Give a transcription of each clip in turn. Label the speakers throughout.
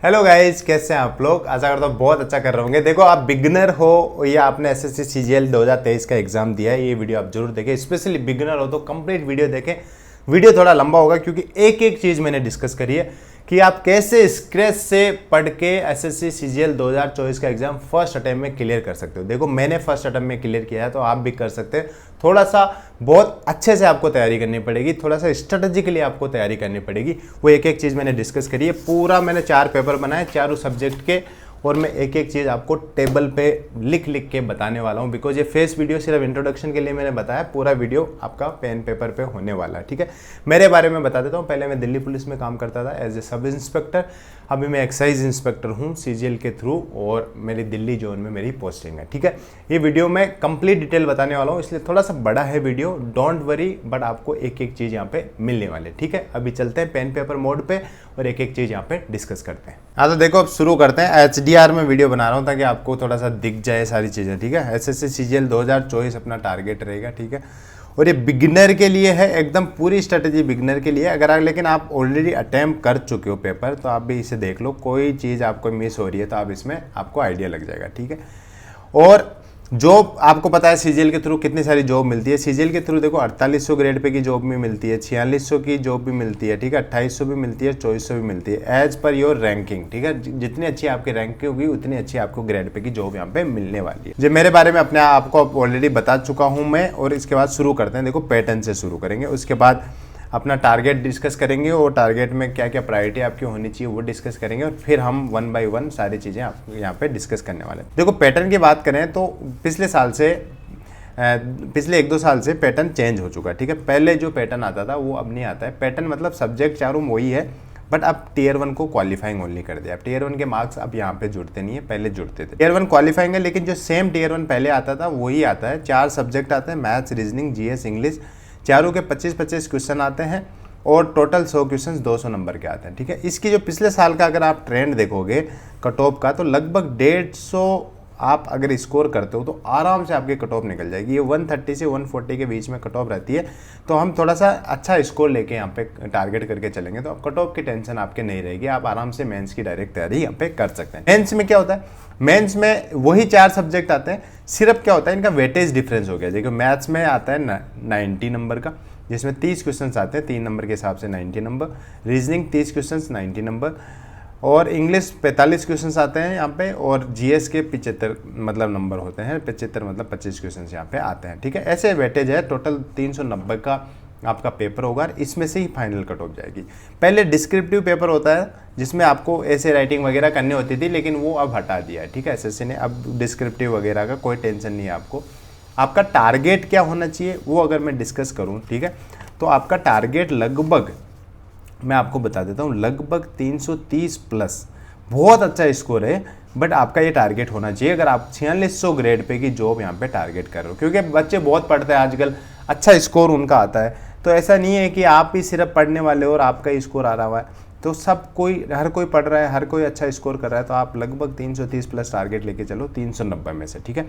Speaker 1: Hello guys, कैसे हैं आप लोग। आशा करता हूँ बहुत अच्छा कर रहे होंगे। देखो, आप बिगनर हो या आपने एसएससी सीजीएल 2023 का एग्जाम दिया है, ये वीडियो आप जरूर देखें। स्पेशली बिगनर हो तो कंप्लीट वीडियो देखें। वीडियो थोड़ा लंबा होगा क्योंकि एक एक चीज़ मैंने डिस्कस करी है कि आप कैसे स्क्रैच से पढ़ के एसएससी सीजीएल 2024 का एग्जाम फर्स्ट अटेम्प्ट में क्लियर कर सकते हो। देखो, मैंने फर्स्ट अटेम्प्ट में क्लियर किया है तो आप भी कर सकते हैं। थोड़ा सा बहुत अच्छे से आपको तैयारी करनी पड़ेगी, थोड़ा सा स्ट्रेटेजिकली आपको तैयारी करनी पड़ेगी। वो एक एक चीज़ मैंने डिस्कस करी है। पूरा मैंने 4 पेपर बनाए, चारों सब्जेक्ट के, और मैं एक एक चीज़ आपको टेबल पे लिख लिख के बताने वाला हूँ। बिकॉज ये फेस वीडियो सिर्फ इंट्रोडक्शन के लिए मैंने बताया, पूरा वीडियो आपका पेन पेपर पे होने वाला है। ठीक है, मेरे बारे में बता देता हूँ। पहले मैं दिल्ली पुलिस में काम करता था एज ए सब इंस्पेक्टर। अभी मैं एक्साइज इंस्पेक्टर हूँ सीजीएल के थ्रू, और मेरी दिल्ली जोन में मेरी पोस्टिंग है। ठीक है, ये वीडियो मैं कंप्लीट डिटेल बताने वाला हूँ, इसलिए थोड़ा सा बड़ा है वीडियो। डोंट वरी, बट आपको एक एक चीज़ यहाँ पे मिलने वाले। ठीक है, अभी चलते हैं पेन पेपर मोड पे और एक एक चीज़ यहाँ पे डिस्कस करते हैं। हाँ, तो देखो अब शुरू करते हैं। HDR में वीडियो बना रहा हूँ ताकि आपको थोड़ा सा दिख जाए सारी चीज़ें। ठीक है, एसएससी सीजीएल 2024 अपना टारगेट रहेगा। ठीक है, और ये बिगिनर के लिए है, एकदम पूरी स्ट्रेटेजी बिगिनर के लिए। अगर लेकिन आप ऑलरेडी अटैम्प्ट कर चुके हो पेपर, तो आप भी इसे देख लो। कोई चीज़ आपको मिस हो रही है तो आप इसमें आपको आइडिया लग जाएगा। ठीक है, और जॉब आपको पता है सीजीएल के थ्रू कितनी सारी जॉब मिलती है। सीजीएल के थ्रू देखो 4800 ग्रेड पे की जॉब भी मिलती है, 4600 की जॉब भी मिलती है। ठीक है, 2800 भी मिलती है, 2400 भी मिलती है, एज पर योर रैंकिंग। ठीक है, जितनी अच्छी आपकी रैंकिंग होगी उतनी अच्छी आपको ग्रेड पे की जॉब यहाँ पे मिलने वाली है। जो मेरे बारे में अपने आपको ऑलरेडी बता चुका हूँ मैं, और इसके बाद शुरू करते हैं। देखो, पैटर्न से शुरू करेंगे, उसके बाद अपना टारगेट डिस्कस करेंगे, और टारगेट में क्या क्या प्रायोरिटी आपकी होनी चाहिए वो डिस्कस करेंगे, और फिर हम 1 बाय 1 सारी चीज़ें आप यहाँ पे डिस्कस करने वाले हैं। देखो, पैटर्न की बात करें तो पिछले 1-2 साल से पैटर्न चेंज हो चुका है। ठीक है, पहले जो पैटर्न आता था वो अब नहीं आता है। पैटर्न मतलब सब्जेक्ट चारों वही है, बट अब टियर 1 को क्वालिफाइंग ओनली कर दिया। अब टियर 1 के मार्क्स अब यहाँ पे जुड़ते नहीं है, पहले जुड़ते थे। टियर 1 क्वालिफाइंग है, लेकिन जो सेम टियर 1 पहले आता था वही आता है। 4 सब्जेक्ट आते हैं, मैथ्स, रीजनिंग, जीएस, इंग्लिश। चारों के 25-25 क्वेश्चन आते हैं, और टोटल 100 क्वेश्चन 200 नंबर के आते हैं। ठीक है, इसकी जो पिछले साल का अगर आप ट्रेंड देखोगे कट ऑफ का, तो लगभग 150 आप अगर स्कोर करते हो तो आराम से आपकी कट ऑफ निकल जाएगी। ये 130 से 140 के बीच में कट ऑफ रहती है, तो हम थोड़ा सा अच्छा स्कोर लेके यहाँ पे टारगेट करके चलेंगे तो कट ऑफ की टेंशन आपके नहीं रहेगी। आप आराम से मेंस की डायरेक्ट तैयारी यहाँ पे कर सकते हैं। मेंस में क्या होता है, मेंस में वही 4 सब्जेक्ट आते हैं, सिर्फ क्या होता है इनका वेटेज डिफरेंस हो गया। देखो, मैथ्स में आता है 90 नंबर का, जिसमें 30 क्वेश्चन आते हैं, 3 नंबर के हिसाब से 90 नंबर। रीजनिंग 30 क्वेश्चन 90 नंबर, और इंग्लिश 45 क्वेश्चन आते हैं यहाँ पे, और जीएस के 75 मतलब नंबर होते हैं। 75 मतलब 25 क्वेश्चन यहाँ पे आते हैं। ठीक है, ऐसे वेटेज है। टोटल 390 का आपका पेपर होगा, इसमें से ही फाइनल कट ऑफ जाएगी। पहले डिस्क्रिप्टिव पेपर होता है जिसमें आपको ऐसे राइटिंग वगैरह करनी होती थी, लेकिन वो अब हटा दिया है। ठीक है, एसएससी ने अब डिस्क्रिप्टिव वगैरह का कोई टेंशन नहीं है आपको। आपका टारगेट क्या होना चाहिए वो अगर मैं डिस्कस करूं, ठीक है, तो आपका टारगेट लगभग, मैं आपको बता देता हूं, लगभग 330 प्लस। बहुत अच्छा स्कोर है, बट आपका ये टारगेट होना चाहिए अगर आप 4600 ग्रेड पे की जॉब यहाँ पे टारगेट कर रहे हो। क्योंकि बच्चे बहुत पढ़ते हैं आजकल, अच्छा स्कोर उनका आता है, तो ऐसा नहीं है कि आप ही सिर्फ पढ़ने वाले हो और आपका स्कोर आ रहा हुआ है। तो सब कोई, हर कोई पढ़ रहा है, हर कोई अच्छा स्कोर कर रहा है, तो आप लगभग 330 प्लस टारगेट लेके चलो 390 में से। ठीक है,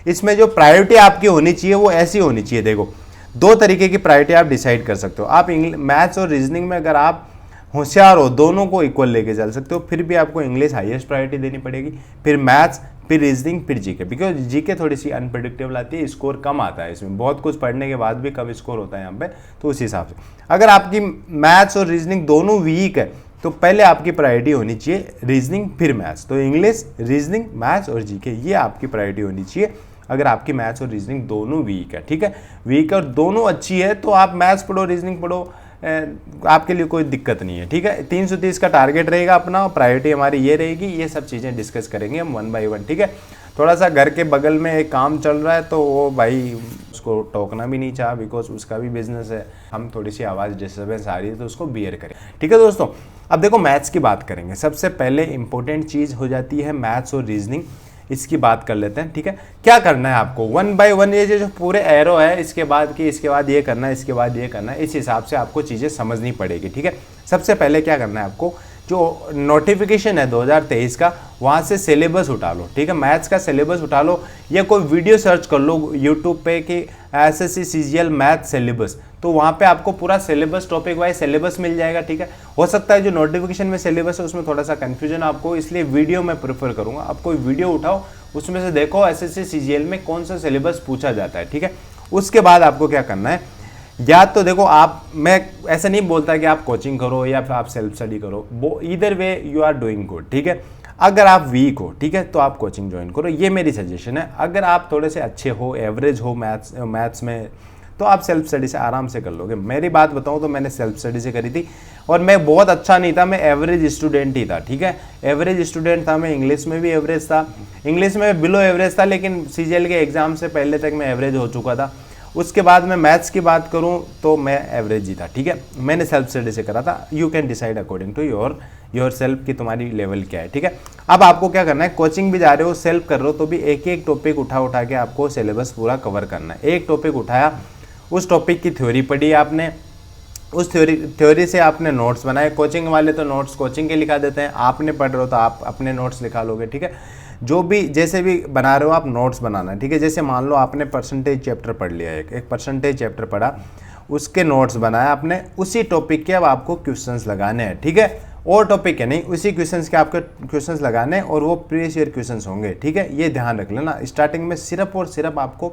Speaker 1: इसमें जो प्रायोरिटी आपकी होनी चाहिए वो ऐसी होनी चाहिए। देखो, 2 तरीके की प्रायोरिटी आप डिसाइड कर सकते हो। आप मैथ्स और रीजनिंग में अगर आप होशियार हो, दोनों को इक्वल लेके चल सकते हो, फिर भी आपको इंग्लिश हाईएस्ट प्रायोरिटी देनी पड़ेगी, फिर मैथ्स, फिर रीजनिंग, फिर जीके। बिकॉज जीके थोड़ी सी अनप्रेडिक्टेबल आती है, स्कोर कम आता है इसमें, बहुत कुछ पढ़ने के बाद भी कम स्कोर होता है यहाँ पे। तो उस हिसाब से अगर आपकी मैथ्स और रीजनिंग दोनों वीक है, तो पहले आपकी प्रायोरिटी होनी चाहिए रीजनिंग, फिर मैथ्स। तो इंग्लिश, रीजनिंग, मैथ्स और जीके, ये आपकी प्रायोरिटी होनी चाहिए अगर आपकी मैथ्स और रीजनिंग दोनों वीक है। ठीक है, वीक और दोनों अच्छी है तो आप मैथ्स पढ़ो, रीजनिंग पढ़ो, आपके लिए कोई दिक्कत नहीं है। ठीक है, 330 का टारगेट रहेगा अपना, प्रायोरिटी हमारी ये रहेगी। ये सब चीज़ें डिस्कस करेंगे हम 1 बाय 1। ठीक है, थोड़ा सा घर के बगल में एक काम चल रहा है, तो वो भाई उसको टोकना भी नहीं चाहा, बिकॉज उसका भी बिजनेस है। हम थोड़ी सी आवाज़ डिस्टर्बेंस आ रही है तो उसको बियर करें। ठीक है दोस्तों, अब देखो मैथ्स की बात करेंगे। सबसे पहले इंपॉर्टेंट चीज़ हो जाती है मैथ्स और रीजनिंग, इसकी बात कर लेते हैं। ठीक है, क्या करना है आपको 1 बाय 1, ये जो पूरे एरो है, इसके बाद कि इसके बाद ये करना है, इसके बाद ये करना है, इस हिसाब से आपको चीज़ें समझनी पड़ेगी। ठीक है, सबसे पहले क्या करना है आपको, जो नोटिफिकेशन है 2023 का, वहाँ से सिलेबस उठा लो। ठीक है, मैथ्स का सिलेबस उठा लो, या कोई वीडियो सर्च कर लो यूट्यूब पे कि एसएससी सीजीएल मैथ सिलेबस, तो तो वहाँ पे आपको पूरा सिलेबस टॉपिक वाइज सिलेबस मिल जाएगा, ठीक है। हो सकता है जो नोटिफिकेशन में सिलेबस है उसमें थोड़ा सा कंफ्यूजन आपको, इसलिए वीडियो मैं प्रेफर करूँगा। आप कोई वीडियो उठाओ, उसमें से देखो एसएससी सीजीएल में कौन सा सिलेबस पूछा जाता है, ठीक है। उसके बाद आपको क्या करना है, या तो देखो आप, मैं ऐसा नहीं बोलता कि आप कोचिंग करो या फिर आप सेल्फ स्टडी करो, वो either way you are doing good, ठीक है। अगर आप वीक हो, ठीक है, तो आप कोचिंग ज्वाइन करो, ये मेरी सजेशन है। अगर आप थोड़े से अच्छे हो, एवरेज हो मैथ्स में, तो आप सेल्फ स्टडी से आराम से कर लोगे। मेरी बात बताऊं तो मैंने सेल्फ स्टडी से करी थी और मैं बहुत अच्छा नहीं था, मैं एवरेज स्टूडेंट ही था, ठीक है। एवरेज स्टूडेंट था मैं, इंग्लिश में भी एवरेज था, इंग्लिश में बिलो एवरेज था, लेकिन सीजीएल के एग्जाम से पहले तक मैं एवरेज हो चुका था। उसके बाद मैं मैथ्स की बात करूं तो मैं एवरेज ही था, ठीक है। मैंने सेल्फ स्टडी से करा था। You can decide according to yourself कि तुम्हारी लेवल क्या है, ठीक है। अब आपको क्या करना है, कोचिंग भी जा रहे हो, सेल्फ कर रहे हो, तो भी एक एक टॉपिक उठा के आपको सिलेबस पूरा कवर करना है। एक टॉपिक उठाया, उस टॉपिक की थ्योरी पढ़ी आपने, उस थ्योरी से आपने नोट्स बनाए। कोचिंग वाले तो नोट्स कोचिंग के लिखा देते हैं, आपने पढ़ रहे हो तो आप अपने नोट्स लिखा लोगे, ठीक है। जो भी जैसे भी बना रहे हो आप नोट्स बनाना, ठीक है। जैसे मान लो आपने परसेंटेज चैप्टर पढ़ लिया, एक परसेंटेज चैप्टर पढ़ा, उसके नोट्स बनाया आपने, उसी टॉपिक के अब आपको क्वेश्चंस लगाने हैं, ठीक है। और टॉपिक है नहीं, उसी क्वेश्चंस के आपके क्वेश्चंस लगाने और वो प्रीवियस ईयर क्वेश्चंस होंगे, ठीक है। ये ध्यान रख लेना, स्टार्टिंग में सिर्फ और सिर्फ आपको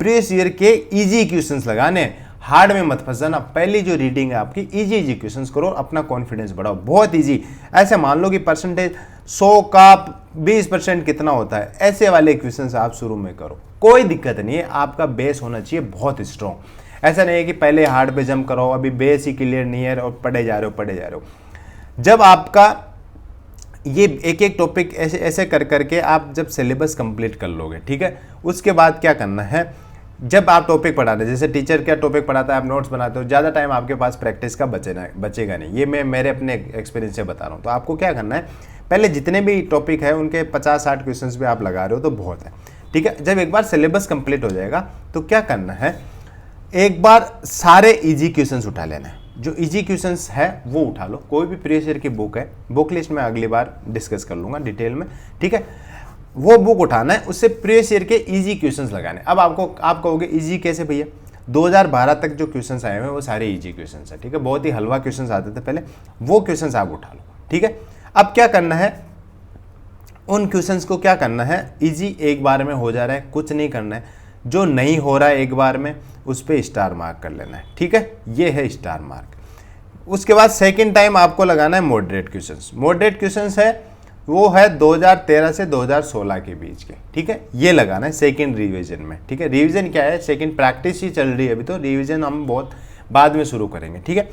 Speaker 1: प्रीवियस ईयर के इजी क्वेश्चंस लगाने, हार्ड में मत फंस जाना। पहली जो रीडिंग है आपकी, इजी क्वेश्चंस करो, अपना कॉन्फिडेंस बढ़ाओ, बहुत इजी। ऐसे मान लो कि परसेंटेज 100 का 20% कितना होता है, ऐसे वाले क्वेश्चंस आप शुरू में करो, कोई दिक्कत नहीं है। आपका बेस होना चाहिए बहुत स्ट्रॉन्ग। ऐसा नहीं है कि पहले हार्ड पे जंप करो, अभी बेस ही क्लियर नहीं है और पढ़े जा रहे हो। जब आपका ये एक एक टॉपिक ऐसे ऐसे कर करके आप जब सिलेबस कंप्लीट कर लोगे, ठीक है, उसके बाद क्या करना है, जब आप टॉपिक पढ़ाते हैं, जैसे टीचर क्या टॉपिक पढ़ाता है, आप नोट्स बनाते हो, ज़्यादा टाइम आपके पास प्रैक्टिस का बचेगा नहीं। ये मैं मेरे अपने एक्सपीरियंस से बता रहा हूँ। तो आपको क्या करना है, पहले जितने भी टॉपिक है उनके 50-60 क्वेश्चंस भी आप लगा रहे हो तो बहुत है, ठीक है। जब एक बार सिलेबस कंप्लीट हो जाएगा तो क्या करना है, एक बार सारे इजी क्वेश्चंस उठा लेना है। जो इजी क्वेश्चंस है वो उठा लो, कोई भी प्रीवियस ईयर की बुक है, बुक लिस्ट में अगली बार डिस्कस कर लूँगा डिटेल में, ठीक है। वो बुक उठाना है, उससे प्रीवियस ईयर के इजी क्वेश्चंस लगाने। अब आप कहोगे इजी कैसे भैया, 2012 तक जो क्वेश्चंस आए हुए हैं वो सारे इजी क्वेश्चंस हैं, ठीक है। बहुत ही हलवा क्वेश्चंस आते थे पहले, वो क्वेश्चंस आप उठा लो, ठीक है। अब क्या करना है, उन क्वेश्चंस को क्या करना है, इजी एक बार में हो जा रहा है, कुछ नहीं करना है। जो नहीं हो रहा है एक बार में, उस पर स्टार मार्क कर लेना है, ठीक है। ये है स्टार मार्क। उसके बाद सेकेंड टाइम आपको लगाना है मॉडरेट क्वेश्चंस। मॉडरेट क्वेश्चंस है वो है 2013 से 2016 के बीच के, ठीक है। ये लगाना है सेकंड रिवीजन में, ठीक है। रिवीजन क्या है, सेकंड प्रैक्टिस ही चल रही है अभी, तो रिवीजन हम बहुत बाद में शुरू करेंगे, ठीक है।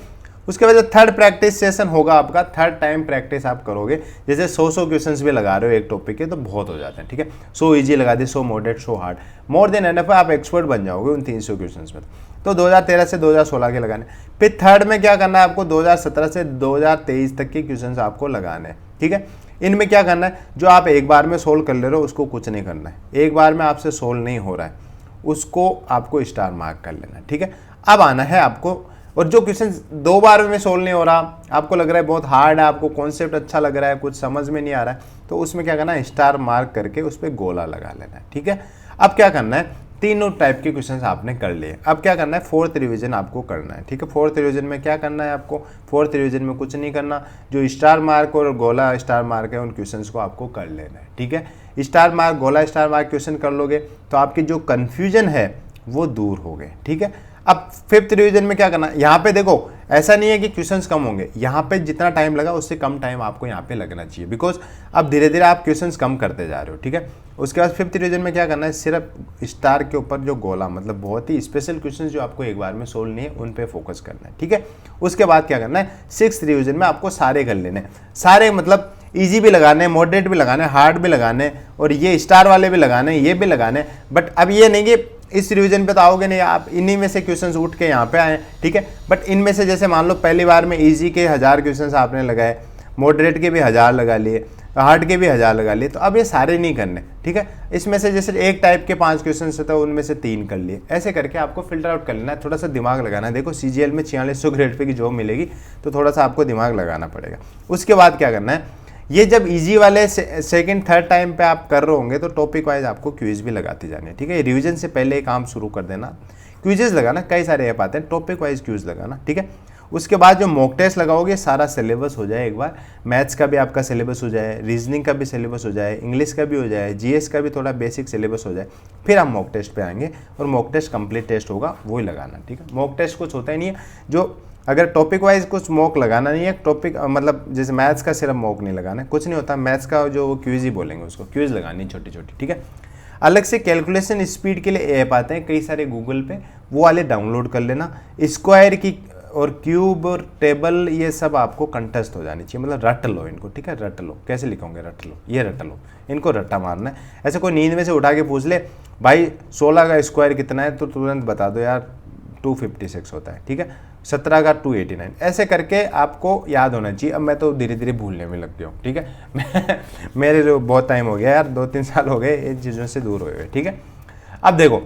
Speaker 1: उसके बाद थर्ड प्रैक्टिस सेशन होगा आपका, थर्ड टाइम प्रैक्टिस आप करोगे। जैसे 100 क्वेश्चंस भी लगा रहे हो एक टॉपिक के तो बहुत हो जाते हैं, ठीक है। 100 ईजी लगा दिए, 100 moderate, 100 hard, more than enough है, आप एक्सपर्ट बन जाओगे उन 300 क्वेश्चंस में। तो 2013 से 2016 के लगाने। फिर थर्ड में क्या करना है आपको, 2017 से 2023 तक के क्वेश्चंस आपको लगाने हैं, ठीक है। इनमें क्या करना है, जो आप एक बार में सोल्व कर ले रहे हो उसको कुछ नहीं करना है, एक बार में आपसे सोल्व नहीं हो रहा है उसको आपको स्टार मार्क कर लेना है, ठीक है। अब आना है आपको, और जो क्वेश्चन 2 बार में सोल्व नहीं हो रहा, आपको लग रहा है बहुत हार्ड है, आपको कॉन्सेप्ट अच्छा लग रहा है, कुछ समझ में नहीं आ रहा है, तो उसमें क्या करना है, स्टार मार्क करके उस पर गोला लगा लेना है, ठीक है। अब क्या करना है, तीनों टाइप के क्वेश्चंस आपने कर लिए। अब क्या करना है, फोर्थ रिवीजन आपको करना है, ठीक है। फोर्थ रिवीजन में क्या करना है आपको, फोर्थ रिवीजन में कुछ नहीं करना, जो स्टार मार्क और गोला स्टार मार्क है उन क्वेश्चंस को आपको कर लेना है, ठीक है। स्टार मार्क, गोला स्टार मार्क क्वेश्चन कर लोगे तो आपकी जो कन्फ्यूजन है वो दूर हो गए, ठीक है। अब फिफ्थ रिवीजन में क्या करना है, यहाँ पे देखो ऐसा नहीं है कि क्वेश्चंस कम होंगे, यहाँ पे जितना टाइम लगा उससे कम टाइम आपको यहाँ पे लगना चाहिए, बिकॉज अब धीरे धीरे आप क्वेश्चंस कम करते जा रहे हो, ठीक है। उसके बाद फिफ्थ रिवीजन में क्या करना है, सिर्फ स्टार के ऊपर जो गोला, मतलब बहुत ही स्पेशल क्वेश्चंस जो आपको एक बार में सोल्व नहीं है उन पे फोकस करना है, ठीक है। उसके बाद क्या करना है, सिक्स्थ रिवीजन में आपको सारे कर लेने, सारे मतलब इजी भी लगाने, मॉडरेट भी लगाने, हार्ड भी लगाने, और ये स्टार वाले भी लगाने, ये भी लगाने। बट अब ये नहीं कि इस रिवीजन पे तो आओगे नहीं, आप इन्हीं में से क्वेश्चंस उठ के यहाँ पे आए, ठीक है। बट इनमें से जैसे मान लो पहली बार में इजी के 1000 क्वेश्चंस आपने लगाए, मॉडरेट के भी 1000 लगा लिए, हार्ड के भी 1000 लगा लिए, तो अब ये सारे नहीं करने, ठीक है। इसमें से जैसे एक टाइप के 5 क्वेश्चन होते हैं उनमें से 3 कर लिए, ऐसे करके आपको फिल्टर आउट कर लेना है। थोड़ा सा दिमाग लगाना है, देखो सीजीएल में 4600 ग्रेड पे की जॉब मिलेगी तो थोड़ा सा आपको दिमाग लगाना पड़ेगा। उसके बाद क्या करना है, ये जब इजी वाले सेकंड थर्ड टाइम पे आप कर रहे होंगे तो टॉपिक वाइज आपको क्विज भी लगाती जानी है, ठीक है। रिवीजन से पहले काम शुरू कर देना, क्विजेस लगाना, कई सारे ऐप आते हैं, टॉपिक वाइज क्विज लगाना, ठीक है। उसके बाद जो मॉक टेस्ट लगाओगे सारा सिलेबस हो जाए, एक बार मैथ्स का भी आपका सिलेबस हो जाए, रीजनिंग का भी सिलेबस हो जाए, इंग्लिश का भी हो जाए, जीएस का भी थोड़ा बेसिक सिलेबस हो जाए, फिर हम मॉक टेस्ट पे आएंगे और मॉक टेस्ट कंप्लीट टेस्ट होगा वो ही लगाना, ठीक है। मॉक टेस्ट कुछ होता ही नहीं है, जो अगर टॉपिक वाइज कुछ मॉक लगाना नहीं है, टॉपिक मतलब जैसे मैथ्स का सिर्फ मॉक नहीं लगाना है, कुछ नहीं होता, मैथ्स का जो क्विज ही बोलेंगे उसको, क्विज लगानी छोटी छोटी, ठीक है। अलग से कैलकुलेशन स्पीड के लिए ऐप आते हैं कई सारे गूगल पे, वो वाले डाउनलोड कर लेना। स्क्वायर की और क्यूब और टेबल ये सब आपको कंटेस्ट हो जानी चाहिए, मतलब रट लो इनको, ठीक है। रट लो, कैसे लिखोगे, रट लो, ये रट लो, इनको रट्टा मारना है। ऐसे कोई नींद में से उठा के पूछ ले भाई 16 का स्क्वायर कितना है, तो तुरंत बता दो यार 256 होता है, ठीक है। 17 का 289, ऐसे करके आपको याद होना चाहिए। अब मैं तो धीरे धीरे भूलने में लग गया हूँ, ठीक है। मेरे जो बहुत टाइम हो गया यार, 2-3 साल हो गए इन चीज़ों से दूर हुए हुए, ठीक है। अब देखो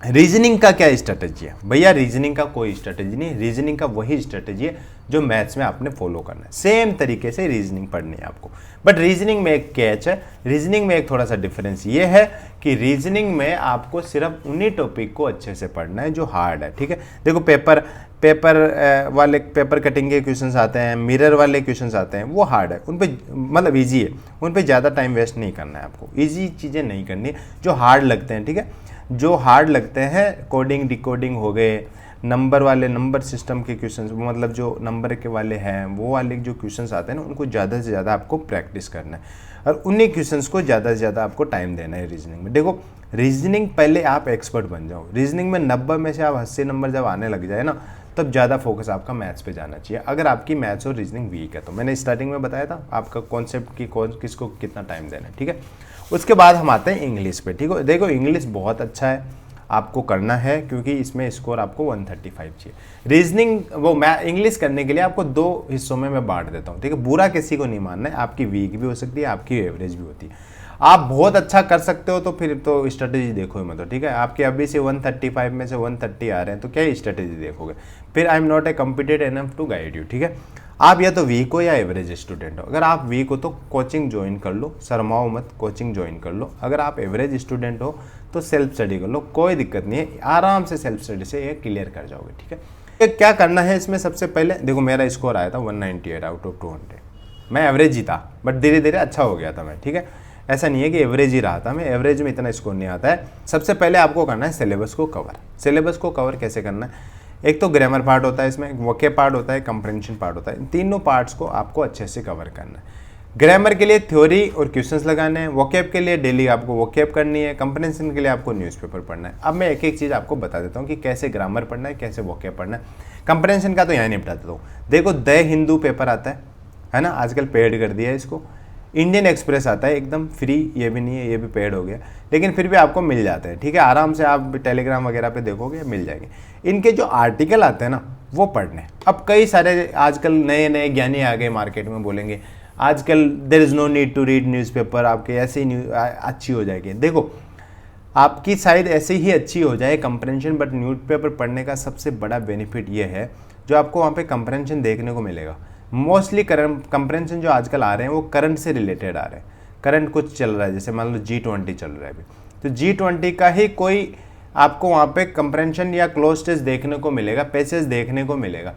Speaker 1: रीजनिंग का क्या स्ट्रेटेजी है भैया, रीजनिंग का कोई स्ट्रेटेजी नहीं, रीजनिंग का वही स्ट्रेटेजी है जो मैथ्स में आपने फॉलो करना है, सेम तरीके से रीजनिंग पढ़नी है आपको। बट रीजनिंग में एक कैच है, रीजनिंग में एक थोड़ा सा डिफरेंस ये है कि रीजनिंग में आपको सिर्फ उन्हीं टॉपिक को अच्छे से पढ़ना है जो हार्ड है, ठीक है। देखो पेपर वाले पेपर कटिंग के क्वेश्चंस आते हैं, मिरर वाले क्वेश्चंस आते हैं, वो हार्ड है, उन पे मतलब इजी है, उन पे ज़्यादा टाइम वेस्ट नहीं करना है आपको, इजी चीज़ें नहीं करनी है। जो हार्ड लगते हैं, ठीक है, जो हार्ड लगते हैं, कोडिंग डिकोडिंग हो गए, नंबर वाले, नंबर सिस्टम के क्वेश्चंस, मतलब जो नंबर के वाले हैं वो वाले जो क्वेश्चंस आते हैं ना, उनको ज़्यादा से ज़्यादा आपको प्रैक्टिस करना है और उन्हीं क्वेश्चंस को ज़्यादा से ज़्यादा आपको टाइम देना है रीजनिंग में। देखो रीजनिंग पहले आप एक्सपर्ट बन जाओ, रीजनिंग में 90 में से आप 80 नंबर जब आने लग जाए ना, तब ज़्यादा फोकस आपका मैथ्स पे जाना चाहिए। अगर आपकी मैथ्स और रीजनिंग वीक है तो मैंने स्टार्टिंग में बताया था आपका कॉन्सेप्ट की किसको कितना टाइम देना है, ठीक है। उसके बाद हम आते हैं इंग्लिश पे, ठीक है। देखो इंग्लिश बहुत अच्छा है, आपको करना है क्योंकि इसमें स्कोर आपको 135 चाहिए। रीजनिंग वो मैं इंग्लिश करने के लिए आपको 2 हिस्सों में मैं बांट देता हूँ, ठीक है। बुरा किसी को नहीं मानना है, आपकी वीक भी हो सकती है, आपकी एवरेज भी होती है। आप बहुत अच्छा कर सकते हो तो फिर तो स्ट्रेटेजी देखो ही मत, ठीक है। आपके अभी से 135 में से 130 आ रहे हैं तो क्या स्ट्रेटेजी देखोगे, फिर I am not a competent enough to guide you, ठीक है। आप या तो वीक हो या एवरेज स्टूडेंट हो। अगर आप वीक हो तो कोचिंग ज्वाइन कर लो, शर्माओ मत, कोचिंग ज्वाइन कर लो। अगर आप एवरेज स्टूडेंट हो तो सेल्फ स्टडी कर लो, कोई दिक्कत नहीं है, आराम से सेल्फ स्टडी से ये क्लियर कर जाओगे, ठीक है। ये क्या करना है इसमें, सबसे पहले देखो मेरा स्कोर आया था 198 आउट ऑफ 200, मैं एवरेज ही था बट धीरे धीरे अच्छा हो गया था मैं, ठीक है। ऐसा नहीं है कि एवरेज ही रहा था मैं, एवरेज में इतना स्कोर नहीं आता है। सबसे पहले आपको करना है सिलेबस को कवर। सिलेबस को कवर कैसे करना है, एक तो ग्रामर पार्ट होता है इसमें, वोकैब पार्ट होता है, कंप्रेंशन पार्ट होता है, इन तीनों पार्ट्स को आपको अच्छे से कवर करना है। ग्रामर के लिए थ्योरी और क्वेश्चंस लगाने हैं, वोकैब के लिए डेली आपको वोकैब करनी है, कंप्रेंशन के लिए आपको न्यूज़पेपर पढ़ना है। अब मैं एक एक चीज़ आपको बता देता हूँ कि कैसे ग्रामर पढ़ना है, कैसे वोकैब पढ़ना है। कंप्रेंशन का तो यहाँ नहीं बता देता हूँ। देखो द हिंदू पेपर आता है ना, आजकल पेड कर दिया है इसको। इंडियन एक्सप्रेस आता है एकदम फ्री, ये भी नहीं है, ये भी पेड हो गया, लेकिन फिर भी आपको मिल जाता है, ठीक है। आराम से आप टेलीग्राम वगैरह पे देखोगे मिल जाएंगे। इनके जो आर्टिकल आते हैं ना वो पढ़ने। अब कई सारे आजकल नए नए ज्ञानी आ गए मार्केट में, बोलेंगे आजकल there is no need to read newspaper, आपके ऐसे ही अच्छी हो जाएगी। देखो आपकी शायद ऐसे ही अच्छी हो जाए कंप्रेंशन, बट न्यूज़पेपर पढ़ने का सबसे बड़ा बेनिफिट ये है जो आपको वहाँ पे कंप्रेंशन देखने को मिलेगा। मोस्टली कंप्रेंशन जो आजकल आ रहे हैं वो करंट से रिलेटेड आ रहे हैं। करंट कुछ चल रहा है, जैसे मान लो G20 चल रहा है अभी, तो G20 का ही कोई आपको वहाँ पे कंप्रेंशन या क्लोज टेस्ट देखने को मिलेगा, पैसेज देखने को मिलेगा।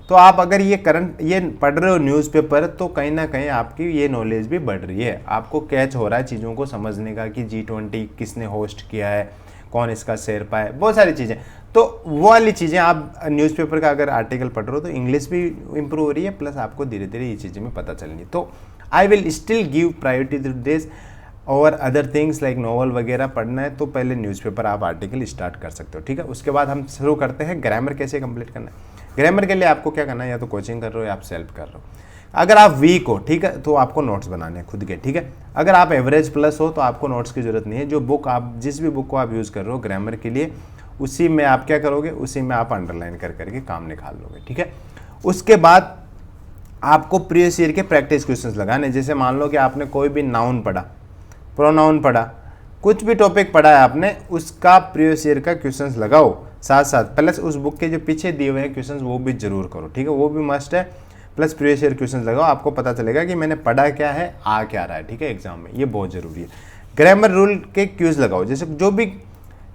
Speaker 1: तो आप अगर ये करंट ये पढ़ रहे हो न्यूज़पेपर, तो कहीं ना कहीं आपकी ये नॉलेज भी बढ़ रही है, आपको कैच हो रहा है चीज़ों को समझने का कि G20 किसने होस्ट किया है, कौन इसका शेरपा है, बहुत सारी चीज़ें। तो वो वाली चीज़ें आप न्यूज़पेपर का अगर आर्टिकल पढ़ रहे हो तो इंग्लिश भी इंप्रूव हो रही है, प्लस आपको धीरे धीरे ये चीज़ें में पता चलनी। तो I will still give priority to this और अदर थिंग्स लाइक नॉवल वगैरह पढ़ना है तो पहले न्यूज़पेपर आप आर्टिकल स्टार्ट कर सकते हो, ठीक है। उसके बाद हम शुरू करते हैं ग्रामर कैसे कंप्लीट करना है। ग्रामर के लिए आपको क्या करना है, या तो कोचिंग कर रहे हो या आप सेल्फ कर रहे हो। अगर आप वीक हो, ठीक है, तो आपको नोट्स बनाने हैं खुद के, ठीक है। अगर आप एवरेज प्लस हो तो आपको नोट्स की जरूरत नहीं है। जो बुक आप जिस भी बुक को आप यूज़ कर रहे हो ग्रामर के लिए, उसी में आप क्या करोगे, उसी में आप अंडरलाइन कर करके काम निकाल लोगे, ठीक है। उसके बाद आपको प्रीवियस ईयर के प्रैक्टिस क्वेश्चंस लगाने। जैसे मान लो कि आपने कोई भी नाउन पढ़ा, प्रोनाउन पढ़ा, कुछ भी टॉपिक पढ़ा है आपने, उसका प्रीवियस ईयर का क्वेश्चंस लगाओ साथ साथ, प्लस उस बुक के जो पीछे दिए हुए हैं क्वेश्चंस वो भी जरूर करो, ठीक है, वो भी मस्ट है। प्लस प्रीवियस ईयर क्वेश्चंस लगाओ, आपको पता चलेगा कि मैंने पढ़ा क्या है, आ क्या रहा है, ठीक है, एग्जाम में, ये बहुत जरूरी है। ग्रामर रूल के क्यूज लगाओ, जैसे जो भी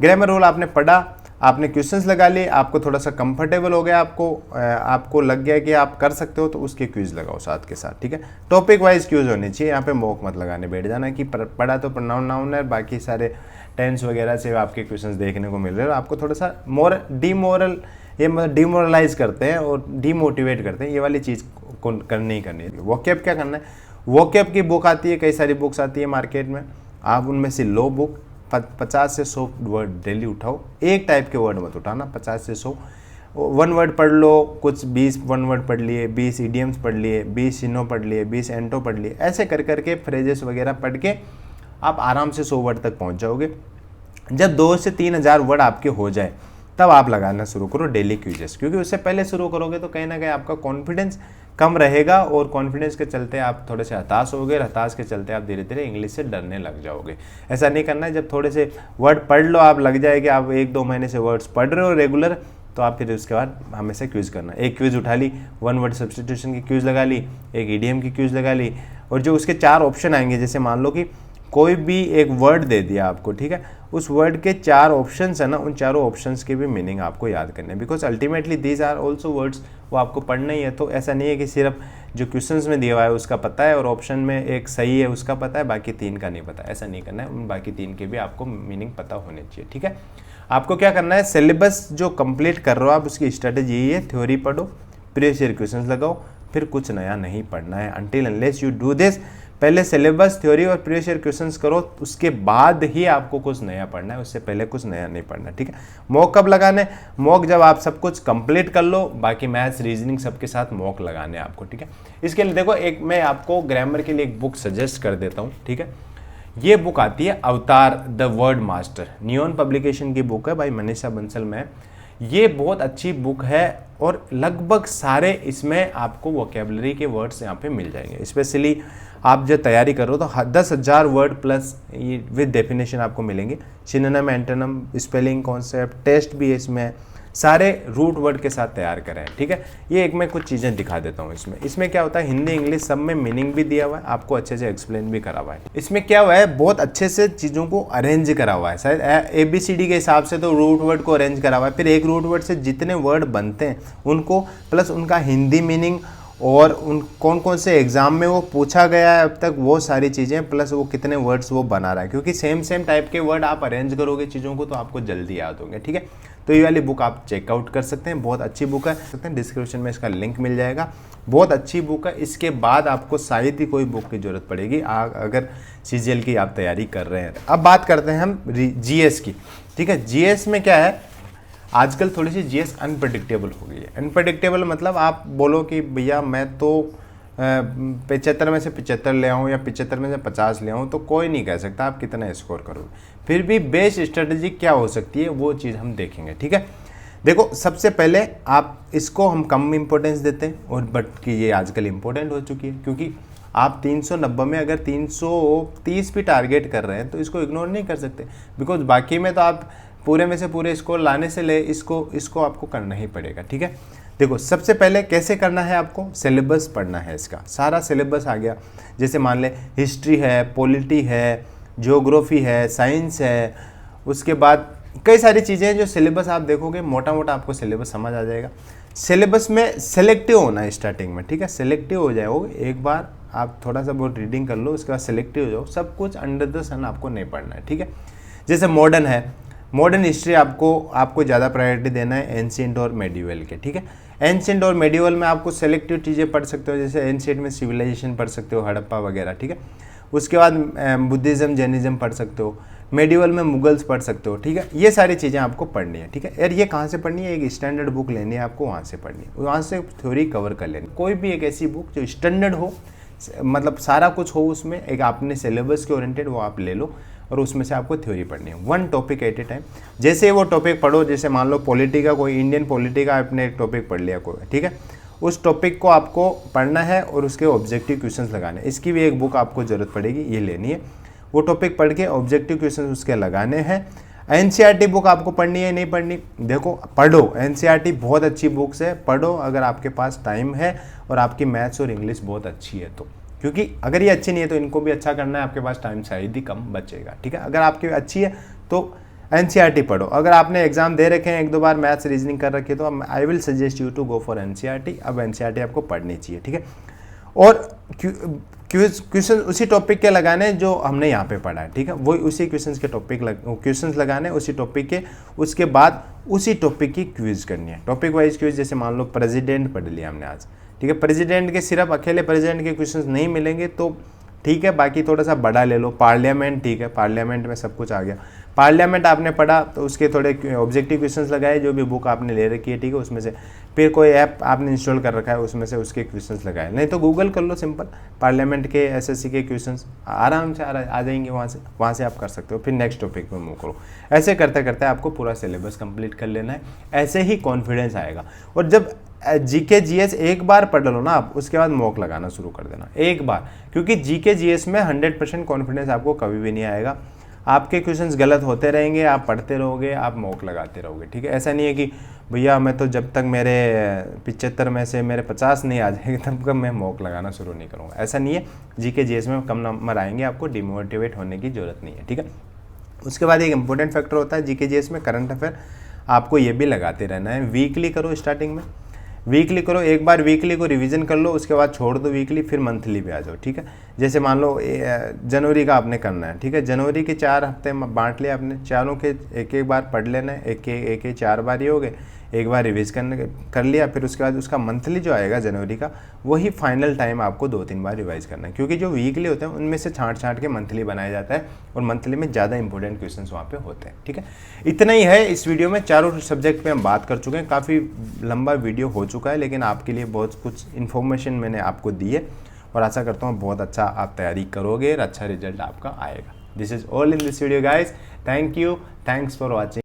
Speaker 1: ग्रामर रूल आपने पढ़ा, आपने क्वेश्चंस लगा लिए, आपको थोड़ा सा कंफर्टेबल हो गया, आपको लग गया कि आप कर सकते हो, तो उसके क्विज लगाओ साथ के साथ, ठीक है। टॉपिक वाइज क्विज होनी चाहिए, यहाँ पे मॉक मत लगाने बैठ जाना कि पढ़ा तो प्रोनाउन नाउन है, बाकी सारे टेंस वगैरह से आपके क्वेश्चंस देखने को मिल रहे हैं, और आपको थोड़ा सा डिमोरलाइज करते हैं और डिमोटिवेट करते हैं, ये वाली चीज़ करनी ही करनी है। वोकैब क्या करना है, वोकैब की बुक आती है, कई सारी बुक्स आती है मार्केट में, आप उनमें से लो बुक 50 से 100 वर्ड डेली उठाओ, एक टाइप के वर्ड मत उठाना, 50 से 100 वन वर्ड पढ़ लो, कुछ 20 वन वर्ड पढ़ लिए, 20 इडियम्स पढ़ लिए, 20 सिनो पढ़ लिए, 20 एंटो पढ़ लिए, ऐसे कर करके फ्रेजेस वगैरह पढ़ के आप आराम से 100 वर्ड तक पहुंच जाओगे। जब 2 से 3 हज़ार वर्ड आपके हो जाए तब आप लगाना शुरू करो डेली क्विजेस, क्योंकि उससे पहले शुरू करोगे तो कहीं ना कहीं आपका कॉन्फिडेंस कम रहेगा, और कॉन्फिडेंस के चलते आप थोड़े से हताश होगे, हताश के चलते आप धीरे धीरे इंग्लिश से डरने लग जाओगे। ऐसा नहीं करना है, जब थोड़े से वर्ड पढ़ लो, आप लग जाए कि आप 1-2 महीने से वर्ड्स पढ़ रहे हो रेगुलर, तो आप फिर उसके बाद हमेशा क्विज करना। एक क्विज उठा ली, 1 वर्ड सब्स्टिट्यूशन की क्विज लगा ली, एक ईडीएम की क्विज लगा ली, और जो उसके 4 ऑप्शन आएंगे, जैसे मान लो कि कोई भी एक वर्ड दे दिया आपको, ठीक है, उस वर्ड के 4 ऑप्शंस है ना, उन चारों ऑप्शंस के भी मीनिंग आपको याद करने हैं, because ultimately these are also words, वो आपको पढ़ना ही है। तो ऐसा नहीं है कि सिर्फ जो क्वेश्चंस में दिया हुआ है उसका पता है और ऑप्शन में एक सही है उसका पता है, बाकी 3 का नहीं पता, ऐसा नहीं करना है, उन बाकी 3 के भी आपको मीनिंग पता होने चाहिए, ठीक है। आपको क्या करना है, सिलेबस जो कंप्लीट कर रहे हो आप, उसकी स्ट्रेटेजी यही है, थ्योरी पढ़ो, प्रीवियस ईयर क्वेश्चंस लगाओ, फिर कुछ नया नहीं पढ़ना है until unless you do this. पहले सिलेबस, थ्योरी और प्रीवियस ईयर क्वेश्चंस करो, उसके बाद ही आपको कुछ नया पढ़ना है, उससे पहले कुछ नया नहीं पढ़ना, ठीक है। मॉक कब लगाने, मॉक जब आप सब कुछ कंप्लीट कर लो, बाकी मैथ्स रीजनिंग सबके साथ मॉक लगाने आपको, ठीक है। इसके लिए देखो, एक मैं आपको ग्रामर के लिए एक बुक सजेस्ट कर देता हूँ, ठीक है। ये बुक आती है अवतार the word master, neon publication की बुक है, भाई मनीषा बंसल में। ये बहुत अच्छी बुक है और लगभग सारे इसमें आपको वोकेबलरी के वर्ड्स यहाँ पे मिल जाएंगे। स्पेशली आप जो तैयारी कर रहे हो तो 10,000 वर्ड प्लस ये विद डेफिनेशन आपको मिलेंगे, synonym, antonym, spelling, concept, test भी है इसमें, सारे रूट वर्ड के साथ तैयार करें हैं, ठीक है। ये एक मैं कुछ चीज़ें दिखा देता हूँ इसमें क्या होता है, हिंदी इंग्लिश सब में मीनिंग भी दिया हुआ है, आपको अच्छे से एक्सप्लेन भी करा हुआ है। इसमें क्या हुआ है, बहुत अच्छे से चीज़ों को अरेंज करा हुआ है, शायद ABCD के हिसाब से तो रूट वर्ड को अरेंज करा हुआ है, फिर एक रूट वर्ड से जितने वर्ड बनते हैं उनको, प्लस उनका हिंदी मीनिंग, और उन कौन कौन से एग्जाम में वो पूछा गया है अब तक, वो सारी चीज़ें, प्लस वो कितने वर्ड्स वो बना रहा है, क्योंकि सेम टाइप के वर्ड आप अरेंज करोगे चीज़ों को तो आपको जल्दी याद होंगे, ठीक है। तो ये वाली बुक आप चेकआउट कर सकते हैं, बहुत अच्छी बुक है, डिस्क्रिप्शन में इसका लिंक मिल जाएगा, बहुत अच्छी बुक है। इसके बाद आपको शायद ही कोई बुक की जरूरत पड़ेगी अगर CGL की आप तैयारी कर रहे हैं। अब बात करते हैं हम GS की, ठीक है। GS में क्या है, आजकल थोड़ी सी GS अनप्रडिक्टेबल हो गई है। अनप्रडिक्टेबल मतलब आप बोलो कि भैया मैं तो 75 में से 75 ले आऊँ या 75 में से 50 ले आऊँ, तो कोई नहीं कह सकता आप कितना स्कोर करोगे। फिर भी बेस्ट स्ट्रेटजी क्या हो सकती है वो चीज़ हम देखेंगे, ठीक है। देखो, सबसे पहले आप इसको हम कम इंपॉर्टेंस देते हैं, और बट कि ये आजकल इंपॉर्टेंट हो चुकी है, क्योंकि आप 390 में अगर 330 भी टारगेट कर रहे हैं तो इसको इग्नोर नहीं कर सकते, बिकॉज बाकी में तो आप पूरे में से पूरे स्कोर लाने से ले इसको आपको करना ही पड़ेगा, ठीक है। देखो, सबसे पहले कैसे करना है, आपको सिलेबस पढ़ना है, इसका सारा सिलेबस आ गया। जैसे मान ले हिस्ट्री है, पॉलिटी है, ज्योग्राफी है, साइंस है, उसके बाद कई सारी चीज़ें हैं जो सिलेबस आप देखोगे, मोटा मोटा आपको सिलेबस समझ आ जाएगा। सिलेबस में सेलेक्टिव होना है स्टार्टिंग में, ठीक है, सेलेक्टिव हो जाओगे, एक बार आप थोड़ा सा बहुत रीडिंग कर लो, उसके बाद सेलेक्टिव हो जाओ, सब कुछ अंडर द सन आपको नहीं पढ़ना है, ठीक है। जैसे मॉडर्न है, मॉडर्न हिस्ट्री आपको ज़्यादा प्रायोरिटी देना है एंशिएंट और मेडिवल के, ठीक है। एंशिएंट और मेडिवल में आपको सेलेक्टिव चीज़ें पढ़ सकते हो, जैसे एंशिएंट में सिविलाइजेशन पढ़ सकते हो, हड़प्पा वगैरह, ठीक है। उसके बाद बुद्धिज़्म, जैनिज़्म पढ़ सकते हो, मेडिवल में मुगल्स पढ़ सकते हो, ठीक है। ये सारी चीज़ें आपको पढ़नी है, ठीक है। यार ये कहाँ से पढ़नी है, एक स्टैंडर्ड बुक लेनी है आपको, वहाँ से पढ़नी है, वहाँ से थ्योरी कवर कर लेनी। कोई भी एक ऐसी बुक जो स्टैंडर्ड हो, मतलब सारा कुछ हो उसमें, एक आपने सिलेबस के ओरिएंटेड, वो आप ले लो, और उसमें से आपको थ्योरी पढ़नी है, 1 टॉपिक एट ए टाइम। जैसे वो टॉपिक पढ़ो, जैसे मान लो पॉलिटी का, कोई इंडियन पॉलिटी का आपने एक टॉपिक पढ़ लिया कोई, ठीक है, उस टॉपिक को आपको पढ़ना है और उसके ऑब्जेक्टिव क्वेश्चंस लगाने। इसकी भी एक बुक आपको ज़रूरत पड़ेगी, ये लेनी है, वो टॉपिक पढ़ के ऑब्जेक्टिव क्वेश्चंस उसके लगाने हैं। NCERT बुक आपको पढ़नी है, नहीं पढ़नी, देखो पढ़ो, NCERT बहुत अच्छी बुक्स है, पढ़ो अगर आपके पास टाइम है और आपकी मैथ्स और इंग्लिश बहुत अच्छी है तो, क्योंकि अगर ये अच्छी नहीं है तो इनको भी अच्छा करना है, आपके पास टाइम शायद ही कम बचेगा, ठीक है। अगर आपकी अच्छी है तो एनसीईआरटी पढ़ो। अगर आपने एग्जाम दे रखे हैं, एक दो बार मैथ्स रीजनिंग कर रखी है, तो I will suggest you to go for NCERT. अब एनसीईआरटी आपको पढ़नी चाहिए, ठीक है। और क्वेश्चन उसी टॉपिक के लगाने जो हमने यहाँ पे पढ़ा है, ठीक है, वही उसी क्वेश्चंस के टॉपिक क्वेश्चंस लगाने उसी टॉपिक के, उसके बाद उसी टॉपिक की क्विज करनी है, टॉपिक वाइज क्विज। जैसे मान लो प्रेसिडेंट पढ़ लिया हमने आज, ठीक है, प्रेसिडेंट के सिर्फ अकेले प्रेसिडेंट के क्वेश्चंस नहीं मिलेंगे तो ठीक है, बाकी थोड़ा सा बड़ा ले लो। पार्लियामेंट, ठीक है, पार्लियामेंट में सब कुछ आ गया। पार्लियामेंट आपने पढ़ा तो उसके थोड़े ऑब्जेक्टिव क्वेश्चंस लगाए, जो भी बुक आपने ले रखी है, ठीक है, उसमें से। फिर कोई ऐप आपने इंस्टॉल कर रखा है, उसमें से उसके क्वेश्चंस लगाए। नहीं तो गूगल कर लो सिंपल, पार्लियामेंट के एसएससी के क्वेश्चंस आराम से आ जाएंगे, वहाँ से आप कर सकते हो। फिर नेक्स्ट टॉपिक पे मूव करो। ऐसे करते करते आपको पूरा सिलेबस कंप्लीट कर लेना है, ऐसे ही कॉन्फिडेंस आएगा। और जब जीके जीएस एक बार पढ़ लो ना आप, उसके बाद मॉक लगाना शुरू कर देना एक बार, क्योंकि जीके जीएस में 100% कॉन्फिडेंस आपको कभी भी नहीं आएगा। आपके क्वेश्चंस गलत होते रहेंगे, आप पढ़ते रहोगे, आप मॉक लगाते रहोगे, ठीक है। ऐसा नहीं है कि भैया मैं तो जब तक मेरे 75 में से मेरे 50 नहीं आ जाएंगे तब तक मैं मॉक लगाना शुरू नहीं करूँगा, ऐसा नहीं है। जीके जीएस में कम नंबर आएंगे, आपको डिमोटिवेट होने की जरूरत नहीं है, ठीक है। उसके बाद एक इंपॉर्टेंट फैक्टर होता है जीके जीएस में, करंट अफेयर। आपको ये भी लगाते रहना है। वीकली करो, स्टार्टिंग में वीकली करो, एक बार वीकली को रिवीजन कर लो, उसके बाद छोड़ दो वीकली, फिर मंथली पे आ जाओ, ठीक है। जैसे मान लो जनवरी का आपने करना है, ठीक है, जनवरी के 4 हफ्ते बांट लिया आपने, चारों के एक एक बार पढ़ लेना है, एक 4 बार ही हो गए, एक बार रिवीज कर लिया। फिर उसके बाद उसका मंथली जो आएगा जनवरी का, वही फाइनल टाइम आपको 2-3 बार रिवाइज करना है, क्योंकि जो वीकली होते हैं उनमें से छांट के मंथली बनाया जाता है, और मंथली में ज़्यादा इंपॉर्टेंट क्वेश्चंस वहाँ पे होते हैं, ठीक है। इतना ही है इस वीडियो में, चारों सब्जेक्ट पे हम बात कर चुके हैं। काफ़ी लंबा वीडियो हो चुका है, लेकिन आपके लिए बहुत कुछ इन्फॉर्मेशन मैंने आपको दी है, और आशा करता हूँ बहुत अच्छा आप तैयारी करोगे और अच्छा रिजल्ट आपका आएगा। This is all in this video guys. Thank you, thanks for watching.